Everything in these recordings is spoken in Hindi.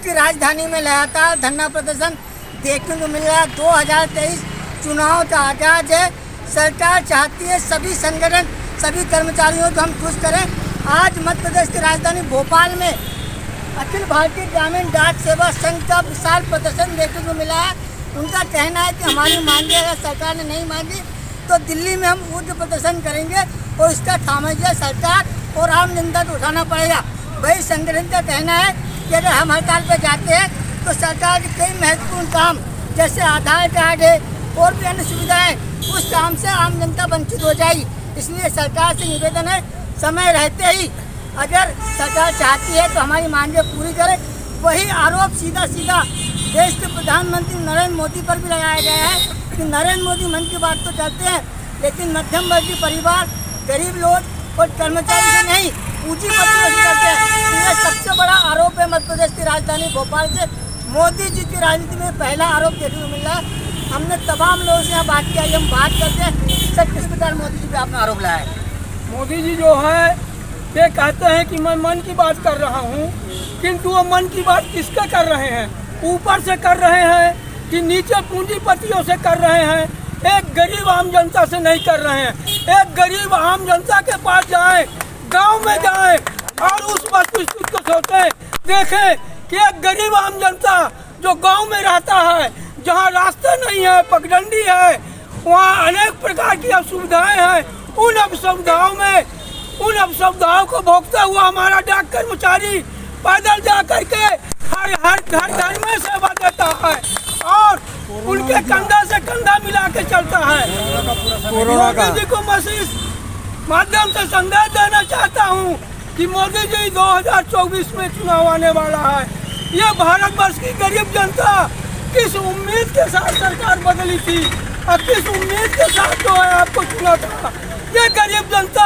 की राजधानी में लगातार धरना प्रदर्शन देखने को मिल रहा है। 2023 चुनाव का आगाज है। सरकार चाहती है सभी संगठन, सभी कर्मचारियों को हम खुश करें। आज मध्य प्रदेश की राजधानी भोपाल में अखिल भारतीय ग्रामीण डाक सेवा संघ का विशाल प्रदर्शन देखने को मिला है। उनका कहना है कि हमारी मांगे अगर सरकार ने नहीं मांगी तो दिल्ली में हम उग्र प्रदर्शन करेंगे और इसका खामियाजा सरकार और आम जनता को उठाना पड़ेगा। वही संगठन का कहना है कि अगर हम हड़ताल पर जाते हैं तो सरकार के कई महत्वपूर्ण काम जैसे आधार कार्ड है और भी अन्य सुविधाएं, उस काम से आम जनता वंचित हो जाएगी। इसलिए सरकार से निवेदन है, समय रहते ही अगर सरकार चाहती है तो हमारी मांगे पूरी करे। वही आरोप सीधा देश के प्रधानमंत्री नरेंद्र मोदी पर भी लगाया गया है कि नरेंद्र मोदी मन की बात तो करते हैं लेकिन मध्यम वर्गीय परिवार, गरीब लोग और कर्मचारी से नहीं, पूंजीपतियों से करते हैं। यह सबसे बड़ा आरोप है मध्य प्रदेश की राजधानी भोपाल से। मोदी जी की राजनीति में पहला आरोप देखने को मिल रहा है। हमने तमाम लोगों से यहाँ बात किया, हम बात करते हैं सर किस प्रकार मोदी जी पे आपने आरोप लगाया है। मोदी जी जो है ये कहते हैं कि मैं मन की बात कर रहा हूँ, किंतु वो मन की बात किसका कर रहे हैं? ऊपर से कर रहे हैं कि नीचे पूंजीपतियों से कर रहे हैं? एक गरीब आम जनता से नहीं कर रहे हैं। एक गरीब आम जनता के पास जाएं, गांव में जाएं और उस वस्तुस्थिति को सोचें, देखें कि एक गरीब आम जनता जो गांव में रहता है, जहां रास्ते नहीं है, पगडंडी है, वहां अनेक प्रकार की असुविधाएं हैं। उन असुविधाओं को भोगता हुआ हमारा डाक कर्मचारी पैदल जा करके हर घर में सेवा देता है और उनके कंधा से कंधा मिला के चलता है। मोदी जी को मैं इस माध्यम से संदेश देना चाहता हूँ कि मोदी जी 2024 में चुनाव आने वाला है। ये भारतवर्ष की गरीब जनता किस उम्मीद के साथ सरकार बदली थी और किस उम्मीद के साथ जो है आपको चुना था। ये गरीब जनता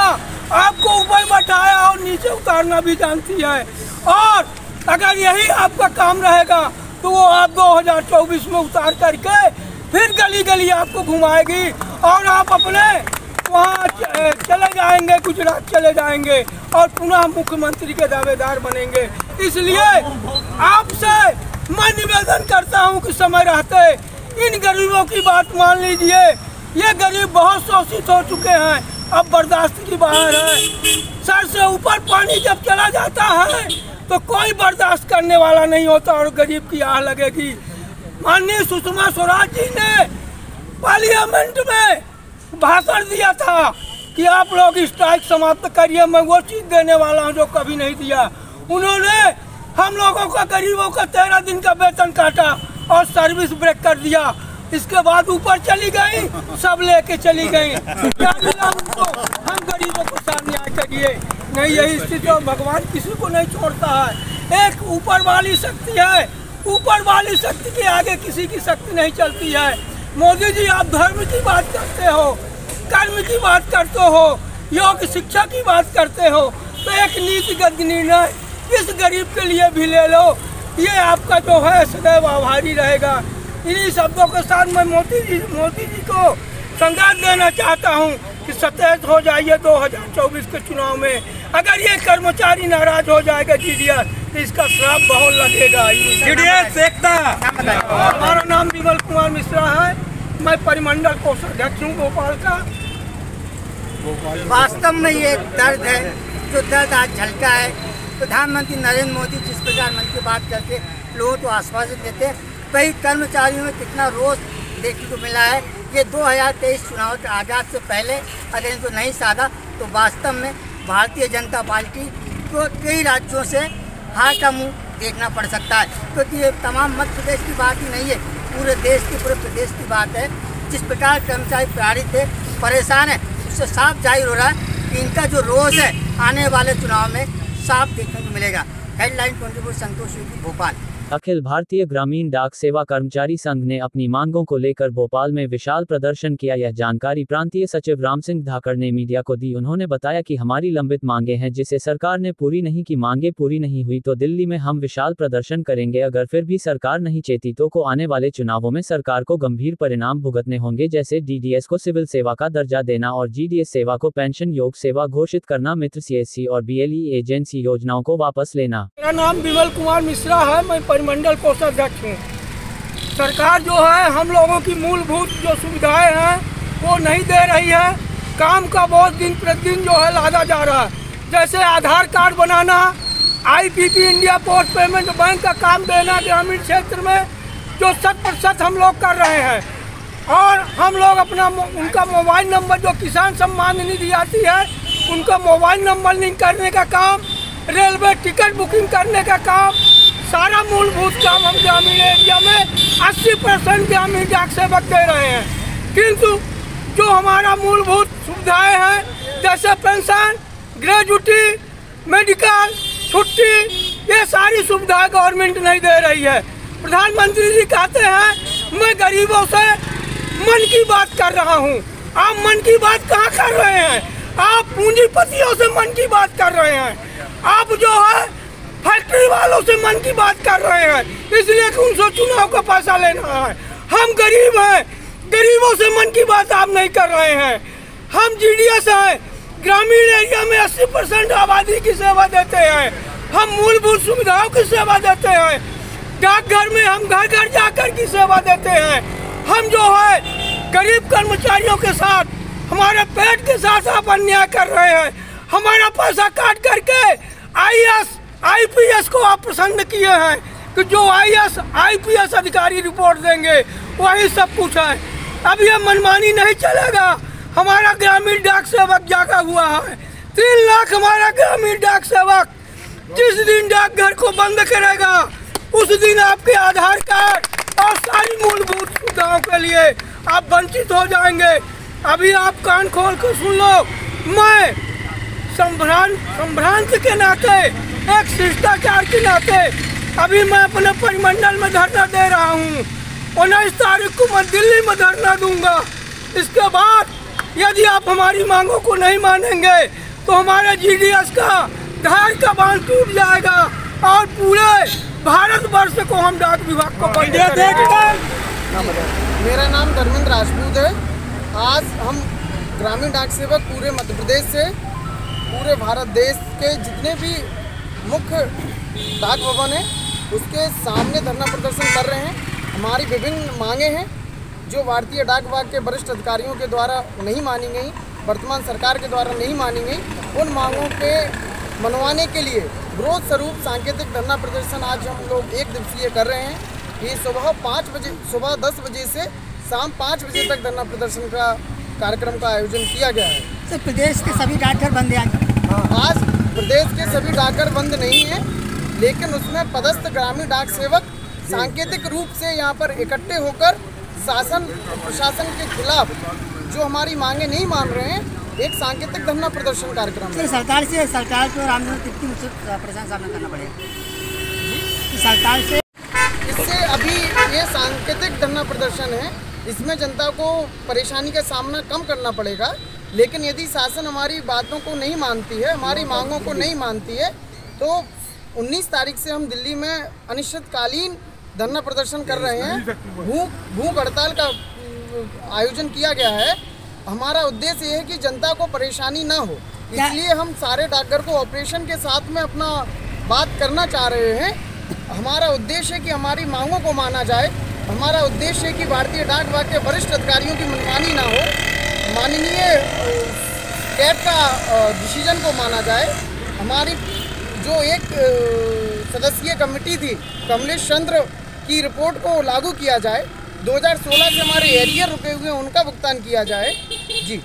आपको ऊपर बैठाया और नीचे उतारना भी जानती है और अगर यही आपका काम रहेगा तो वो आप 2024 में उतार करके फिर गली गली आपको घुमाएगी और आप अपने वहाँ चले जाएंगे, गुजरात चले जाएंगे और पुनः मुख्यमंत्री के दावेदार बनेंगे। इसलिए आपसे मैं निवेदन करता हूँ कि समय रहते इन गरीबों की बात मान लीजिए। ये गरीब बहुत शोषित हो चुके हैं, अब बर्दाश्त की बाहर है। सर से ऊपर पानी जब चला जाता है तो कोई बर्दाश्त करने वाला नहीं होता और गरीब की आह लगेगी। माननीय सुषमा स्वराज जी ने पार्लियामेंट में भाषण दिया था कि आप लोग स्ट्राइक समाप्त करिए, मैं वो चीज देने वाला हूँ जो कभी नहीं दिया। उन्होंने हम लोगों का, गरीबों का 13 दिन का वेतन काटा और सर्विस ब्रेक कर दिया। इसके बाद ऊपर चली गई, सब लेके चली गई। क्या मिला उनको? हम गरीबों को साथ न्याय करिए। नहीं, यही स्थिति भगवान किसी को नहीं छोड़ता है। एक ऊपर वाली शक्ति है, ऊपर वाली शक्ति के आगे किसी की शक्ति नहीं चलती है। मोदी जी, आप धर्म की बात करते हो, कर्म की बात करते हो, योग शिक्षा की बात करते हो, तो एक नीतिगत निर्णय इस गरीब के लिए भी ले लो। ये आपका जो है सदैव आभारी रहेगा। इन्हीं शब्दों के साथ मैं मोदी जी को संदेश देना चाहता हूँ कि सचेत हो जाइए 2024 के चुनाव में। अगर ये कर्मचारी नाराज हो जाएगा जीडीएस तो इसका श्राप बहुत लगेगा। जीडीएस एकता। हमारा नाम विमल कुमार मिश्रा है, मैं परिमंडल कोषाध्यक्ष हूँ भोपाल का। वास्तव में ये दर्द है, जो दर्द आज झलका है। प्रधानमंत्री नरेंद्र मोदी जिस प्रकार मन की बात करके लोगों को आश्वासन देते हैं, वही कर्मचारियों में कितना रोष देखने को मिला है। ये 2023 चुनाव के आगाज से पहले अगर इनको नहीं साधा तो वास्तव में भारतीय जनता पार्टी को कई राज्यों से हार का मुंह देखना पड़ सकता है, क्योंकि ये तमाम मध्य प्रदेश की बात ही नहीं है, पूरे देश की, पूरे प्रदेश की बात है। जिस प्रकार कर्मचारी प्रताड़ित है, परेशान है, उससे साफ जाहिर हो रहा है कि इनका जो रोष है आने वाले चुनाव में साफ देखने को मिलेगा। हेडलाइन 24 संतोष योगी भोपाल। अखिल भारतीय ग्रामीण डाक सेवा कर्मचारी संघ ने अपनी मांगों को लेकर भोपाल में विशाल प्रदर्शन किया। यह जानकारी प्रांतीय सचिव राम सिंह धाकड़ ने मीडिया को दी। उन्होंने बताया कि हमारी लंबित मांगे हैं जिसे सरकार ने पूरी नहीं की। मांगे पूरी नहीं हुई तो दिल्ली में हम विशाल प्रदर्शन करेंगे। अगर फिर भी सरकार नहीं चेती तो को आने वाले चुनावों में सरकार को गंभीर परिणाम भुगतने होंगे, जैसे डीडीएस को सिविल सेवा का दर्जा देना और जीडीएस सेवा को पेंशन योग सेवा घोषित करना, मित्र सीएससी और बीएलई एजेंसी योजनाओं को वापस लेना। मेरा नाम विमल कुमार मिश्रा है, मैं परिमंडल कोषाध्यक्ष हूँ। सरकार जो है हम लोगों की मूलभूत जो सुविधाएं हैं वो नहीं दे रही है। काम का बहुत दिन प्रतिदिन जो है लादा जा रहा है। जैसे आधार कार्ड बनाना, IPP India post payment bank का काम देना ग्रामीण क्षेत्र में जो 100% हम लोग कर रहे हैं। और हम लोग अपना उनका मोबाइल नंबर जो किसान सम्मान निधि आती है उनका मोबाइल नंबर लिंक करने का काम, रेलवे टिकट बुकिंग करने का काम, सारा मूलभूत काम हम ग्रामीण एरिया में 80% ग्रामीण डाक सेवक दे रहे हैं। किंतु जो हमारा मूलभूत सुविधाएं हैं जैसे पेंशन, ग्रेजुटी, मेडिकल, छुट्टी, ये सारी सुविधाएं गवर्नमेंट नहीं दे रही है। प्रधानमंत्री जी कहते हैं मैं गरीबों से मन की बात कर रहा हूँ। आप मन की बात कहाँ कर रहे हैं? आप पूंजीपतियों से मन की बात कर रहे हैं। आप जो है फैक्ट्री वालों से मन की बात कर रहे हैं, इसलिए कि उनसे चुनाव का पैसा लेना है। हम गरीब हैं, गरीबों से मन की बात आप नहीं कर रहे हैं। हम GDS हैं, ग्रामीण एरिया में 80% आबादी की सेवा देते हैं। हम मूलभूत सुविधाओं की सेवा देते हैं। डाकघर में हम घर घर जाकर की सेवा देते हैं। हम जो है गरीब कर्मचारियों के साथ, हमारे पेट के साथ आप अन्याय कर रहे हैं। हमारा पैसा काट करके IAS, IPS को आप पसंद किए हैं कि जो IAS, IPS अधिकारी रिपोर्ट देंगे वही सब कुछ है। अब ये मनमानी नहीं चलेगा। हमारा ग्रामीण डाक सेवक जागा हुआ है। 3 लाख हमारा ग्रामीण डाक सेवक जिस दिन डाकघर को बंद करेगा उस दिन आपके आधार कार्ड और सारी मूलभूत सुविधाओं के लिए आप वंचित हो जाएंगे। अभी आप कान खोल कर सुन लो। मैं संभ्रांत के नाते, एक शिष्टाचार के नाते अभी मैं अपने परिमंडल में धरना दे रहा हूँ। 19 तारीख को मैं दिल्ली में धरना दूंगा। इसके बाद यदि आप हमारी मांगों को नहीं मानेंगे तो हमारे GDS का धार का बांध टूट जाएगा और पूरे भारतवर्ष को हम डाक विभाग को बंद करेंगे। मेरा नाम धर्मेंद्र राजपूत है। आज हम ग्रामीण डाक सेवक पूरे मध्य प्रदेश से पूरे भारत देश के जितने भी मुख्य डाक भवन है उसके सामने धरना प्रदर्शन कर रहे हैं। हमारी विभिन्न मांगे हैं जो भारतीय डाक विभाग के वरिष्ठ अधिकारियों के द्वारा नहीं मानी गई, वर्तमान सरकार के द्वारा नहीं मानी गई। उन मांगों के मनवाने के लिए विरोध स्वरूप सांकेतिक धरना प्रदर्शन आज हम लोग 1 दिवसीय कर रहे हैं। ये सुबह 10 बजे से शाम 5 बजे तक धरना प्रदर्शन का कार्यक्रम का आयोजन किया गया है। सर, प्रदेश के सभी डाकघर बंद हैं आज प्रदेश के सभी डाकघर बंद नहीं है, लेकिन उसमें पदस्थ ग्रामीण डाक सेवक सांकेतिक रूप से यहाँ पर इकट्ठे होकर शासन प्रशासन के खिलाफ जो हमारी मांगे नहीं मान रहे हैं, एक सांकेतिक धरना प्रदर्शन कार्यक्रम है। सरकार को रामनगर कितनी परेशानी सामना करना पड़ेगा सरकार से? इससे अभी ये सांकेतिक धरना प्रदर्शन है, इसमें जनता को परेशानी का सामना कम करना पड़ेगा। लेकिन यदि शासन हमारी बातों को नहीं मानती है, हमारी मांगों को नहीं मानती है, तो 19 तारीख से हम दिल्ली में अनिश्चितकालीन धरना प्रदर्शन कर रहे हैं। भूख हड़ताल का आयोजन किया गया है। हमारा उद्देश्य ये है कि जनता को परेशानी ना हो, इसलिए हम सारे डाकघर को ऑपरेशन के साथ में अपना बात करना चाह रहे हैं। हमारा उद्देश्य है कि हमारी मांगों को माना जाए। हमारा उद्देश्य है कि भारतीय डाक विभाग के वरिष्ठ अधिकारियों की मनमानी ना हो, माननीय कैब का डिसीजन को माना जाए। हमारी जो एक सदस्यीय कमेटी थी कमलेश चंद्र की रिपोर्ट को लागू किया जाए। 2016 से हमारे एरियर रुके हुए उनका भुगतान किया जाए। जी।